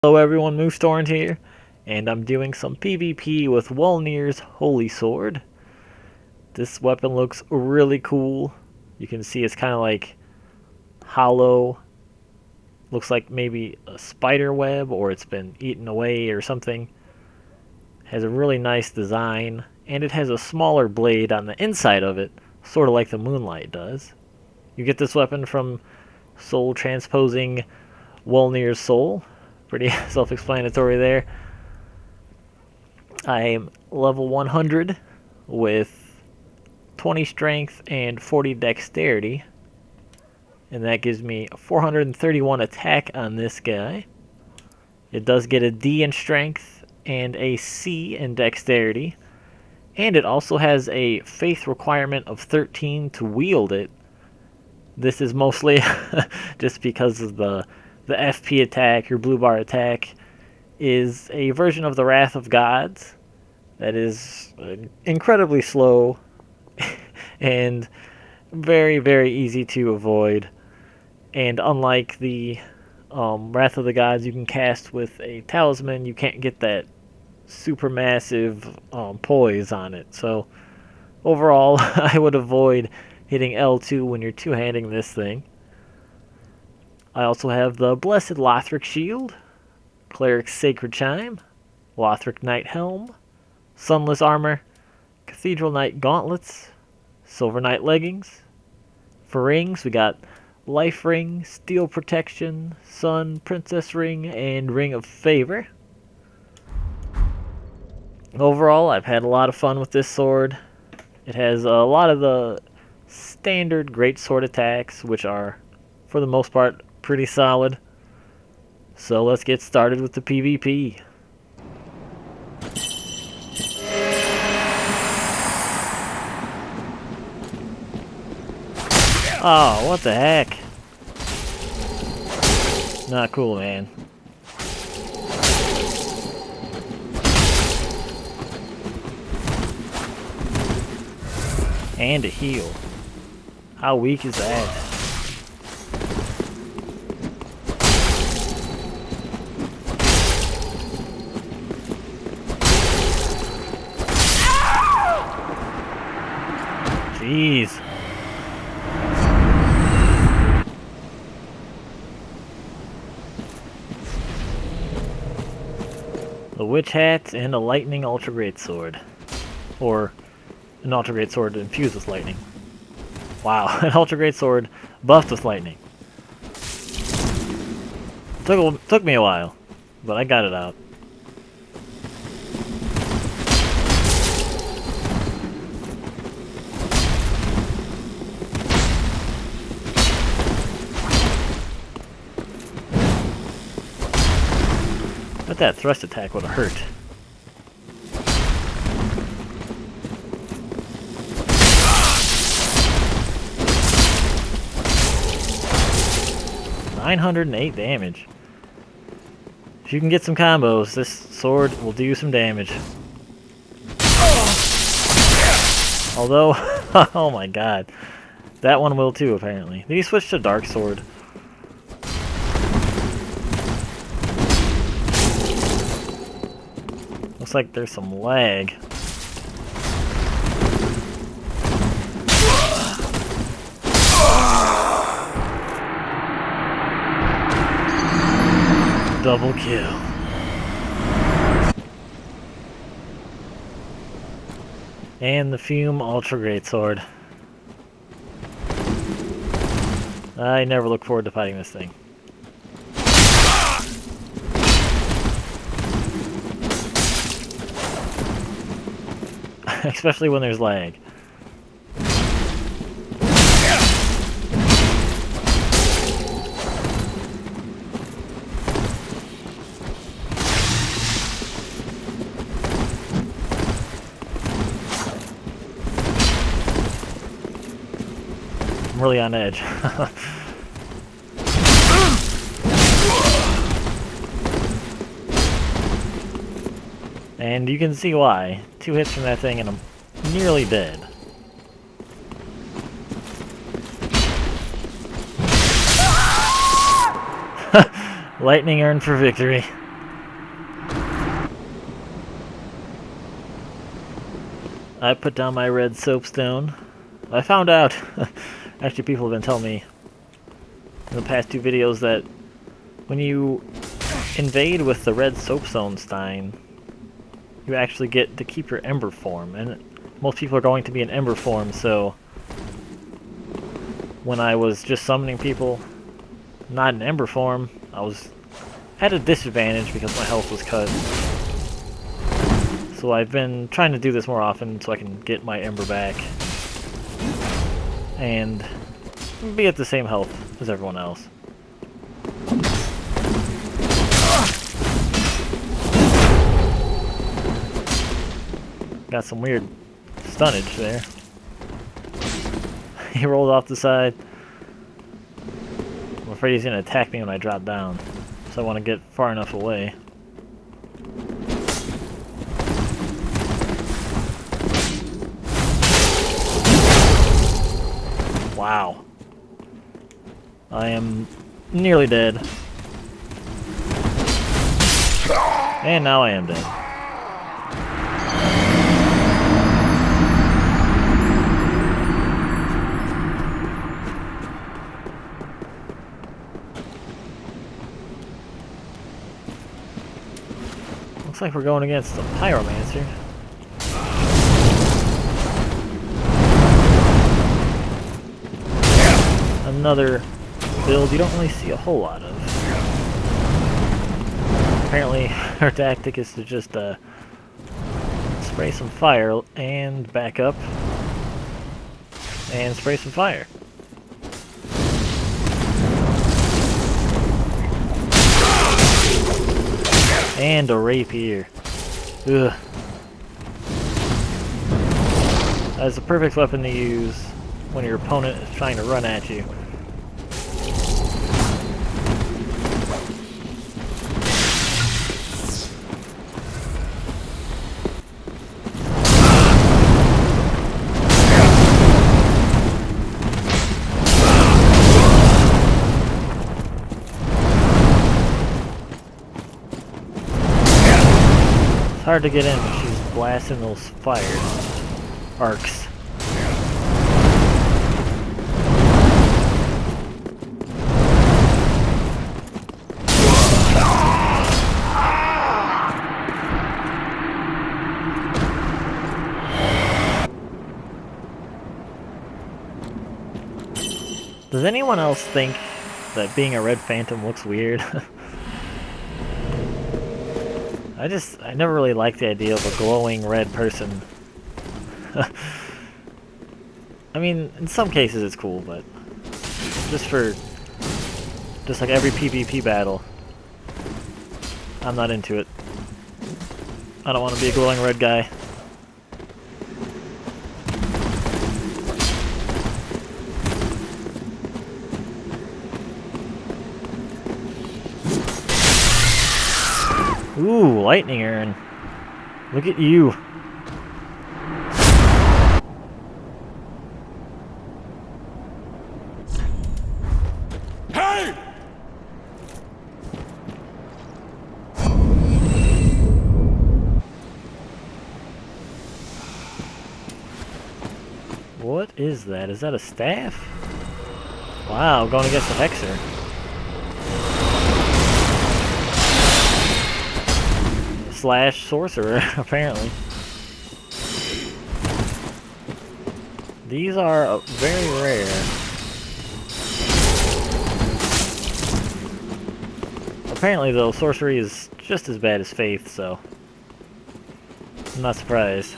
Hello everyone, Moosethorn here, and I'm doing some PvP with Wolnir's Holy Sword. This weapon looks really cool. You can see it's kind of like hollow. Looks like maybe a spider web or it's been eaten away or something. Has a really nice design, and it has a smaller blade on the inside of it, sort of like the Moonlight does. You get this weapon from soul transposing Wolnir's soul. Pretty self-explanatory there. I'm level 100 with 20 strength and 40 dexterity. And that gives me 431 attack on this guy. It does get a D in strength and a C in dexterity. And it also has a faith requirement of 13 to wield it. This is mostly just because of the FP attack, your blue bar attack, is a version of the Wrath of Gods that is incredibly slow and very, very easy to avoid. And unlike the Wrath of the Gods you can cast with a talisman, you can't get that super massive poise on it. So overall, I would avoid hitting L2 when you're two-handing this thing. I also have the Blessed Lothric Shield, Cleric's Sacred Chime, Lothric Knight Helm, Sunless Armor, Cathedral Knight Gauntlets, Silver Knight Leggings. For rings, we got Life Ring, Steel Protection, Sun, Princess Ring, and Ring of Favor. Overall, I've had a lot of fun with this sword. It has a lot of the standard Greatsword attacks, which are, for the most part, pretty solid. So let's get started with the PvP. Oh, what the heck? Not cool, man. And a heal. How weak is that? Jeez. The Witch Hat and a Lightning Ultra Greatsword. Or an Ultra Greatsword infused with lightning. Wow, an Ultra Greatsword buffed with lightning. Took me a while, but I got it out. But that thrust attack would have hurt. $908 damage. If you can get some combos, this sword will do some damage. Although, oh my god. That one will too, apparently. Did he switch to Dark Sword? Looks like there's some lag. Double kill. And the Fume Ultra Greatsword. I never look forward to fighting this thing. Especially when there's lag. I'm really on edge. And you can see why. 2 hits from that thing and I'm nearly dead. Lightning earned for victory. I put down my red soapstone. I found out, actually people have been telling me in the past 2 videos that when you invade with the red soapstone stein, you actually get to keep your ember form, and most people are going to be in ember form, so when I was just summoning people not in ember form, I was at a disadvantage because my health was cut. So I've been trying to do this more often so I can get my ember back and be at the same health as everyone else. Got some weird stunnage there. He rolled off the side. I'm afraid he's going to attack me when I drop down, so I want to get far enough away. Wow. I am nearly dead. And now I am dead. Looks like we're going against the Pyromancer. Another build you don't really see a whole lot of. Apparently, our tactic is to just spray some fire and back up and spray some fire. And a rapier. Ugh. That's the perfect weapon to use when your opponent is trying to run at you. It's hard to get in when she's blasting those fire arcs. Does anyone else think that being a red phantom looks weird? I never really liked the idea of a glowing red person. I mean, in some cases it's cool, but just like every PvP battle, I'm not into it. I don't want to be a glowing red guy. Ooh, lightning urn. Look at you. Hey! What is that? Is that a staff? Wow, going against the Hexer. Slash Sorcerer, apparently. These are very rare. Apparently, though, sorcery is just as bad as faith, so I'm not surprised.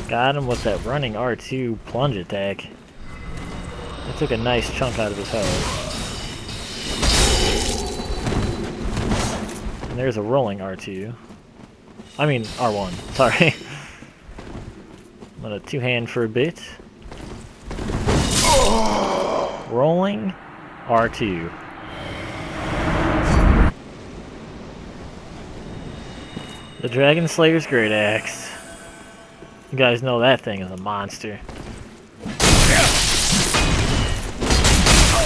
Got him with that running R2 plunge attack. It took a nice chunk out of his health. And there's a rolling R2. I mean, R1. Sorry. I'm gonna two-hand for a bit. Rolling R2. The Dragon Slayer's Great Axe. You guys know that thing is a monster.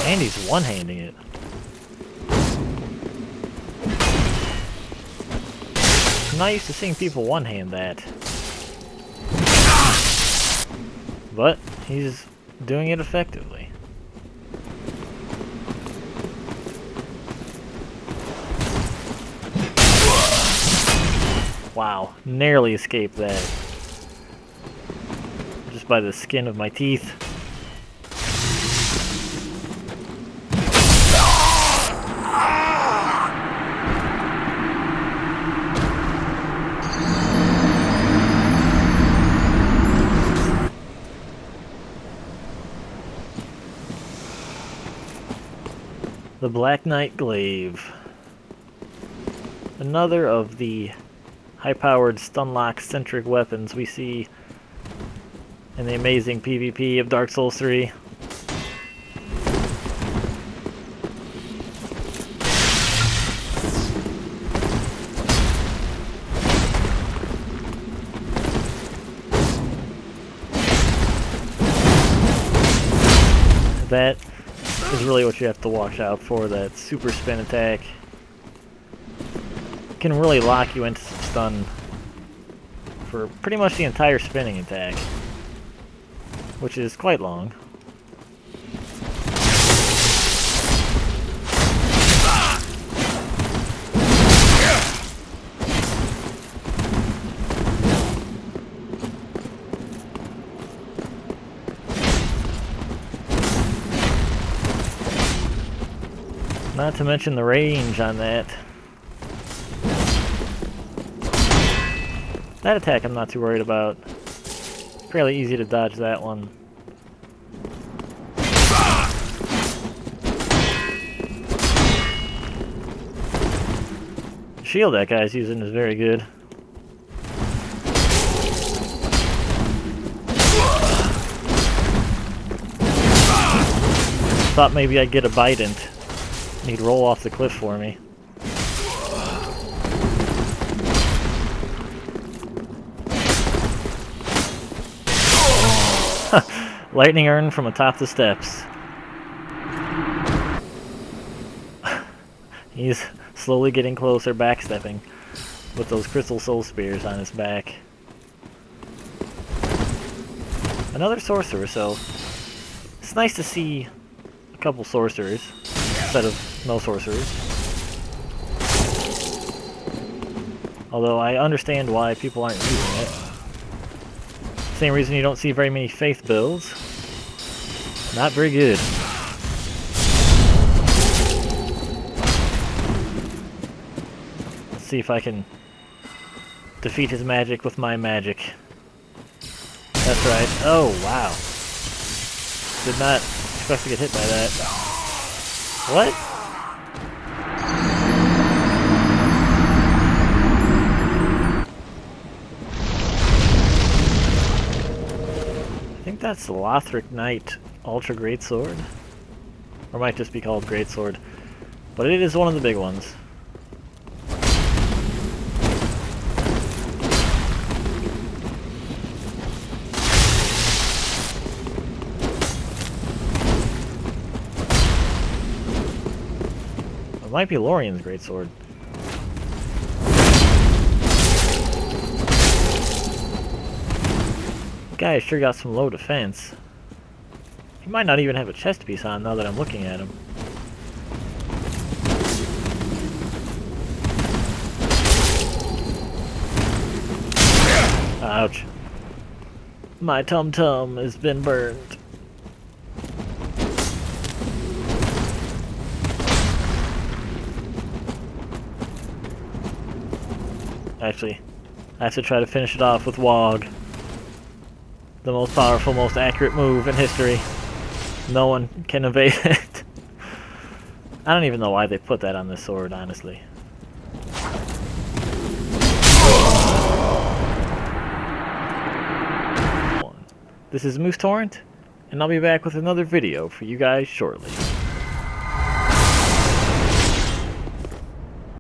And he's one-handing it. I'm not used to seeing people one-hand that. But he's doing it effectively. Wow, narrowly escaped that. Just by the skin of my teeth. The Black Knight Glaive. Another of the high-powered stun-lock-centric weapons we see in the amazing PvP of Dark Souls 3. That is really what you have to watch out for, that super spin attack. It can really lock you into some stun for pretty much the entire spinning attack, which is quite long. Not to mention the range on that. That attack I'm not too worried about. Fairly easy to dodge that one. The shield that guy's using is very good. Thought maybe I'd get a Bident. He'd roll off the cliff for me. Lightning urn from atop the steps. He's slowly getting closer, backstepping with those crystal soul spears on his back. Another sorcerer, so it's nice to see a couple sorcerers instead of no sorcerers. Although I understand why people aren't using it. Same reason you don't see very many faith builds. Not very good. Let's see if I can defeat his magic with my magic. That's right. Oh, wow. Did not expect to get hit by that. What? I think that's the Lothric Knight Ultra Greatsword. Or it might just be called Greatsword. But it is one of the big ones. It might be Lorien's Greatsword. Guy sure got some low defense. He might not even have a chest piece on now that I'm looking at him. Ouch. My tum-tum has been burned. Actually, I have to try to finish it off with Wog. The most powerful, most accurate move in history. No one can evade it. I don't even know why they put that on this sword, honestly. This is Moose Torrent, and I'll be back with another video for you guys shortly.